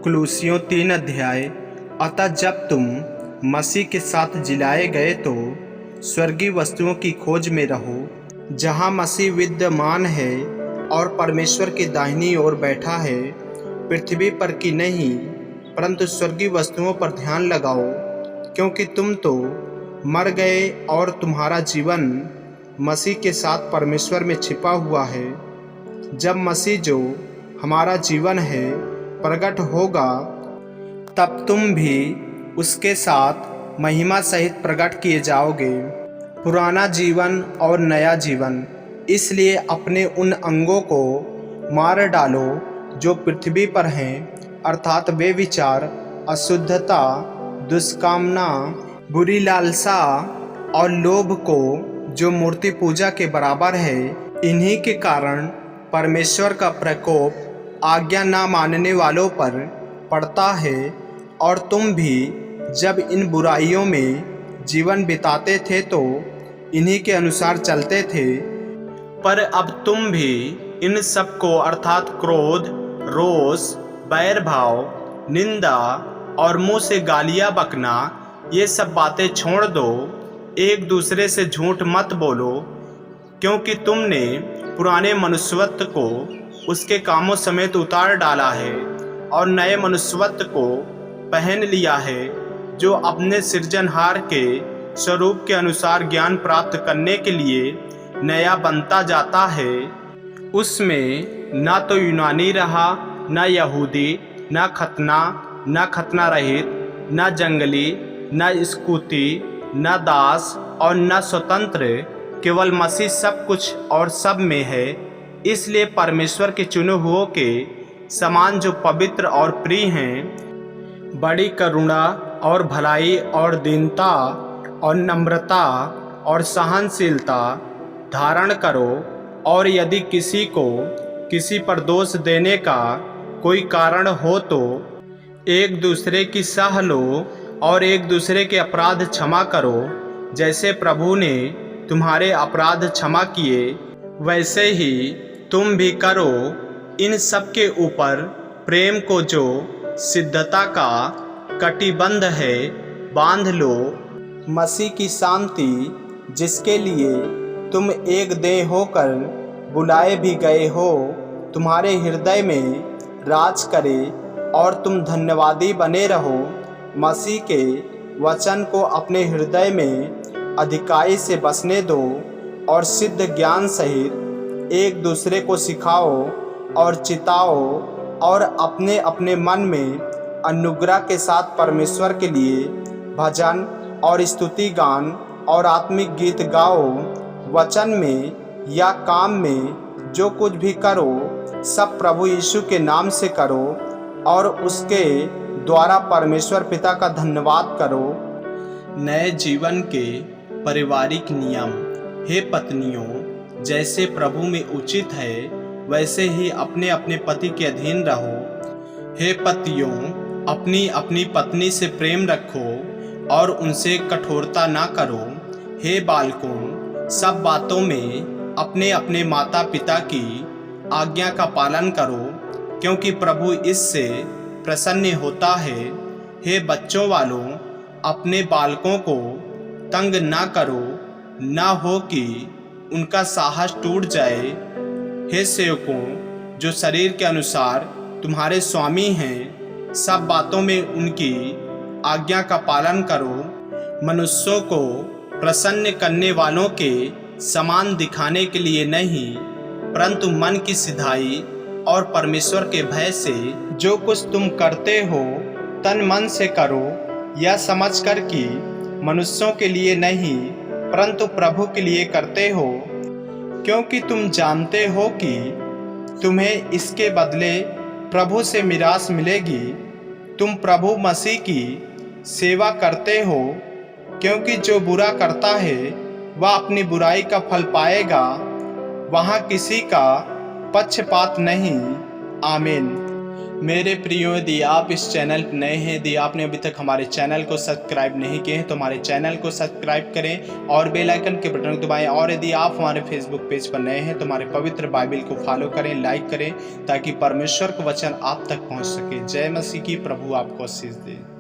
कुलूसियों 3 अध्याय। अतः जब तुम मसीह के साथ जिलाए गए तो स्वर्गीय वस्तुओं की खोज में रहो, जहाँ मसीह विद्यमान है और परमेश्वर की दाहिनी ओर बैठा है। पृथ्वी पर की नहीं परंतु स्वर्गीय वस्तुओं पर ध्यान लगाओ, क्योंकि तुम तो मर गए और तुम्हारा जीवन मसीह के साथ परमेश्वर में छिपा हुआ है। जब मसीह जो हमारा जीवन है प्रकट होगा, तब तुम भी उसके साथ महिमा सहित प्रकट किए जाओगे। पुराना जीवन और नया जीवन। इसलिए अपने उन अंगों को मार डालो जो पृथ्वी पर हैं, अर्थात वे विचार, अशुद्धता, दुष्कामना, बुरी लालसा और लोभ को जो मूर्ति पूजा के बराबर है। इन्हीं के कारण परमेश्वर का प्रकोप आज्ञा ना मानने वालों पर पड़ता है। और तुम भी जब इन बुराइयों में जीवन बिताते थे तो इन्हीं के अनुसार चलते थे। पर अब तुम भी इन सब को अर्थात क्रोध, रोष, बैर भाव, निंदा और मुंह से गालियां बकना, ये सब बातें छोड़ दो। एक दूसरे से झूठ मत बोलो, क्योंकि तुमने पुराने मनुष्यत्व को उसके कामों समेत उतार डाला है और नए मनुष्यत्व को पहन लिया है, जो अपने सृजनहार के स्वरूप के अनुसार ज्ञान प्राप्त करने के लिए नया बनता जाता है। उसमें ना तो यूनानी रहा, ना यहूदी, ना खतना रहित, ना जंगली, ना स्कूती, ना दास और ना स्वतंत्र, केवल मसीह सब कुछ और सब में है। इसलिए परमेश्वर के चुने हुओं के समान जो पवित्र और प्रिय हैं, बड़ी करुणा और भलाई और दीनता और नम्रता और सहनशीलता धारण करो। और यदि किसी को किसी पर दोष देने का कोई कारण हो तो एक दूसरे की सह लो और एक दूसरे के अपराध क्षमा करो। जैसे प्रभु ने तुम्हारे अपराध क्षमा किए, वैसे ही तुम भी करो। इन सब के ऊपर प्रेम को जो सिद्धता का कटिबंध है बांध लो। मसीह की शांति, जिसके लिए तुम एक देह होकर बुलाए भी गए हो, तुम्हारे हृदय में राज करे और तुम धन्यवादी बने रहो। मसीह के वचन को अपने हृदय में अधिकाई से बसने दो और सिद्ध ज्ञान सहित एक दूसरे को सिखाओ और चिताओ, और अपने अपने मन में अनुग्रह के साथ परमेश्वर के लिए भजन और स्तुति गान और आत्मिक गीत गाओ। वचन में या काम में जो कुछ भी करो, सब प्रभु यीशु के नाम से करो और उसके द्वारा परमेश्वर पिता का धन्यवाद करो। नए जीवन के पारिवारिक नियम। हे पत्नियों, जैसे प्रभु में उचित है वैसे ही अपने अपने पति के अधीन रहो। हे पतियों, अपनी अपनी पत्नी से प्रेम रखो और उनसे कठोरता ना करो। हे बालकों, सब बातों में अपने अपने माता पिता की आज्ञा का पालन करो, क्योंकि प्रभु इससे प्रसन्न होता है। हे बच्चों वालों, अपने बालकों को तंग ना करो, ना हो कि उनका साहस टूट जाए। हे सेवकों, जो शरीर के अनुसार तुम्हारे स्वामी हैं, सब बातों में उनकी आज्ञा का पालन करो, मनुष्यों को प्रसन्न करने वालों के समान दिखाने के लिए नहीं, परंतु मन की सिधाई और परमेश्वर के भय से। जो कुछ तुम करते हो तन मन से करो, यह समझकर कि मनुष्यों के लिए नहीं परंतु प्रभु के लिए करते हो, क्योंकि तुम जानते हो कि तुम्हें इसके बदले प्रभु से मिरास मिलेगी। तुम प्रभु मसीह की सेवा करते हो, क्योंकि जो बुरा करता है वह अपनी बुराई का फल पाएगा। वहाँ किसी का पक्षपात नहीं। आमीन। मेरे प्रियो, यदि आप इस चैनल पर नए हैं, यदि आपने अभी तक हमारे चैनल को सब्सक्राइब नहीं किए हैं तो हमारे चैनल को सब्सक्राइब करें और बेल आइकन के बटन को दबाएं। और यदि आप हमारे फेसबुक पेज पर नए हैं तो हमारे पवित्र बाइबल को फॉलो करें, लाइक करें, ताकि परमेश्वर का वचन आप तक पहुंच सके। जय मसीह की। प्रभु आपको आशीष दे।